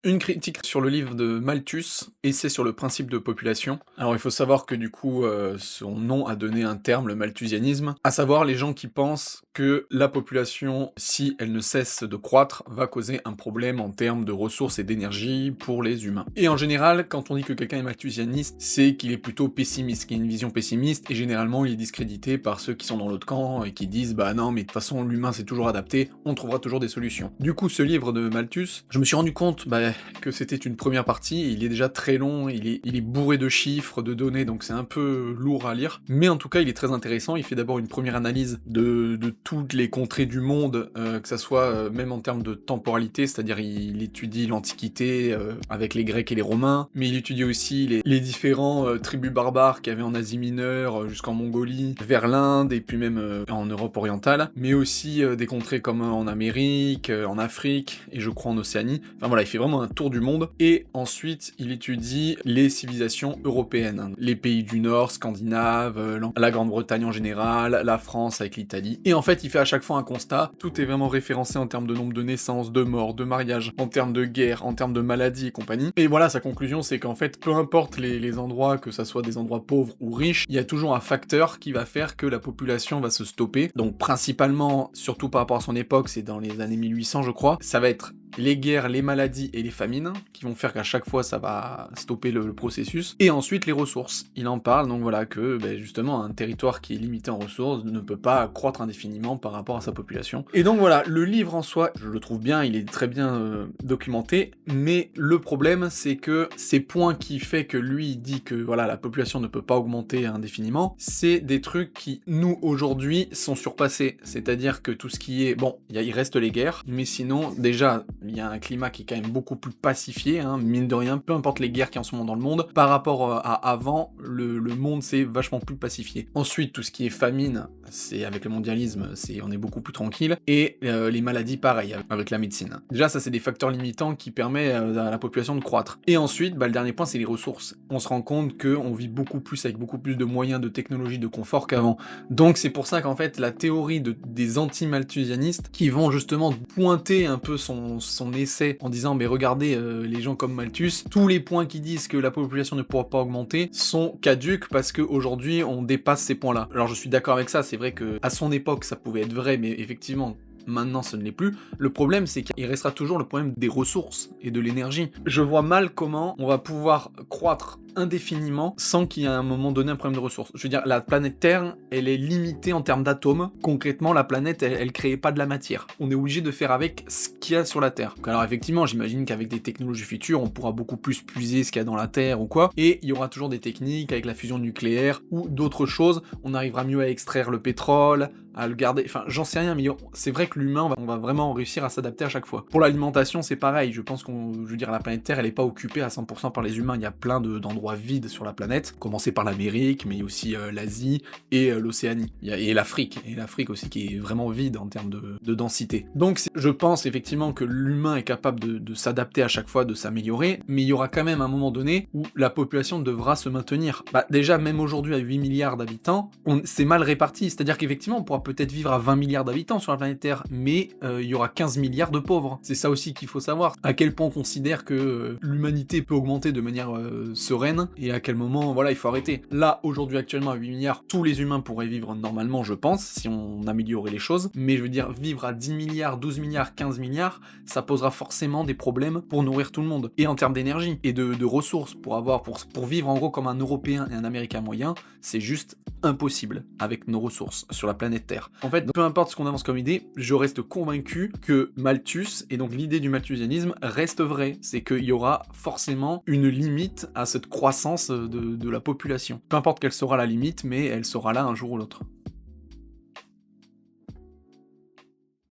Une critique sur le livre de Malthus, Essai sur le principe de population. Alors il faut savoir que du coup, son nom a donné un terme, le malthusianisme, à savoir les gens qui pensent que la population, si elle ne cesse de croître, va causer un problème en termes de ressources et d'énergie pour les humains. Et en général, quand on dit que quelqu'un est malthusianiste, c'est qu'il est plutôt pessimiste, qu'il a une vision pessimiste, et généralement il est discrédité par ceux qui sont dans l'autre camp et qui disent «Bah non, mais de toute façon l'humain s'est toujours adapté, on trouvera toujours des solutions». Du coup, ce livre de Malthus, je me suis rendu compte, que c'était une première partie, il est déjà très long, il est bourré de chiffres, de données, donc c'est un peu lourd à lire, mais en tout cas il est très intéressant, il fait d'abord une première analyse de toutes les contrées du monde, que ça soit même en termes de temporalité, c'est-à-dire il étudie l'Antiquité avec les Grecs et les Romains, mais il étudie aussi les différents tribus barbares qu'il y avait en Asie mineure, jusqu'en Mongolie, vers l'Inde, et puis même en Europe orientale, mais aussi des contrées comme en Amérique, en Afrique, et je crois en Océanie, enfin voilà, il fait vraiment un tour du monde, et ensuite il étudie les civilisations européennes, hein. Les pays du Nord, scandinaves, la Grande-Bretagne en général, la France avec l'Italie, et en fait il fait à chaque fois un constat, tout est vraiment référencé en termes de nombre de naissances, de morts, de mariages, en termes de guerre, en termes de maladies et compagnie, et voilà, sa conclusion c'est qu'en fait, peu importe les endroits, que ça soit des endroits pauvres ou riches, il y a toujours un facteur qui va faire que la population va se stopper, donc principalement, surtout par rapport à son époque, c'est dans les années 1800 je crois, ça va être les guerres, les maladies et les famines, qui vont faire qu'à chaque fois ça va stopper le processus, et ensuite les ressources. Il en parle donc voilà que justement un territoire qui est limité en ressources ne peut pas croître indéfiniment par rapport à sa population. Et donc voilà, le livre en soi, je le trouve bien, il est très bien documenté, mais le problème c'est que ces points qui fait que lui il dit que voilà la population ne peut pas augmenter indéfiniment, c'est des trucs qui nous aujourd'hui sont surpassés, c'est-à-dire que tout ce qui est, bon, il reste les guerres, mais sinon déjà il y a un climat qui est quand même beaucoup plus pacifié, hein, mine de rien, peu importe les guerres qu'il y a en ce moment dans le monde, par rapport à avant, le monde s'est vachement plus pacifié. Ensuite, tout ce qui est famine, c'est avec le mondialisme, on est beaucoup plus tranquille, et les maladies pareil, avec la médecine. Déjà ça c'est des facteurs limitants qui permettent à la population de croître. Et ensuite, le dernier point c'est les ressources. On se rend compte qu'on vit beaucoup plus avec beaucoup plus de moyens, de technologie, de confort qu'avant. Donc c'est pour ça qu'en fait la théorie des anti-malthusianistes qui vont justement pointer un peu son essai en disant mais regardez les gens comme Malthus, tous les points qui disent que la population ne pourra pas augmenter sont caduques parce qu'aujourd'hui on dépasse ces points-là. Alors je suis d'accord avec ça, c'est vrai que à son époque ça pouvait être vrai, mais effectivement maintenant ce ne l'est plus. Le problème c'est qu'il restera toujours le problème des ressources et de l'énergie. Je vois mal comment on va pouvoir croître indéfiniment sans qu'il y ait à un moment donné un problème de ressources. Je veux dire, la planète Terre, elle est limitée en termes d'atomes. Concrètement, la planète, elle crée pas de la matière. On est obligé de faire avec ce qu'il y a sur la Terre. Alors effectivement, j'imagine qu'avec des technologies futures, on pourra beaucoup plus puiser ce qu'il y a dans la Terre ou quoi, et il y aura toujours des techniques avec la fusion nucléaire ou d'autres choses. On arrivera mieux à extraire le pétrole, à le garder, enfin j'en sais rien, mais c'est vrai que l'humain, on va vraiment réussir à s'adapter à chaque fois. Pour l'alimentation, c'est pareil, je pense je veux dire, la planète Terre, elle est pas occupée à 100% par les humains, il y a plein d'endroits vides sur la planète, commencer par l'Amérique, mais aussi l'Asie et l'Océanie, et l'Afrique aussi qui est vraiment vide en termes de densité. Donc je pense effectivement que l'humain est capable de s'adapter à chaque fois, de s'améliorer, mais il y aura quand même un moment donné où la population devra se maintenir. Déjà, même aujourd'hui à 8 milliards d'habitants, c'est mal réparti, c'est-à-dire qu'effectivement on pourra peut-être vivre à 20 milliards d'habitants sur la planète Terre, mais il y aura 15 milliards de pauvres. C'est ça aussi qu'il faut savoir. À quel point on considère que l'humanité peut augmenter de manière sereine, et à quel moment, voilà, il faut arrêter. Là, aujourd'hui, actuellement, à 8 milliards, tous les humains pourraient vivre normalement, je pense, si on améliorait les choses, mais je veux dire, vivre à 10 milliards, 12 milliards, 15 milliards, ça posera forcément des problèmes pour nourrir tout le monde. Et en termes d'énergie, et de ressources, pour vivre en gros comme un Européen et un Américain moyen, c'est juste impossible avec nos ressources sur la planète Terre. En fait, peu importe ce qu'on avance comme idée, je reste convaincu que Malthus, et donc l'idée du malthusianisme, reste vraie. C'est qu'il y aura forcément une limite à cette croissance de la population. Peu importe quelle sera la limite, mais elle sera là un jour ou l'autre.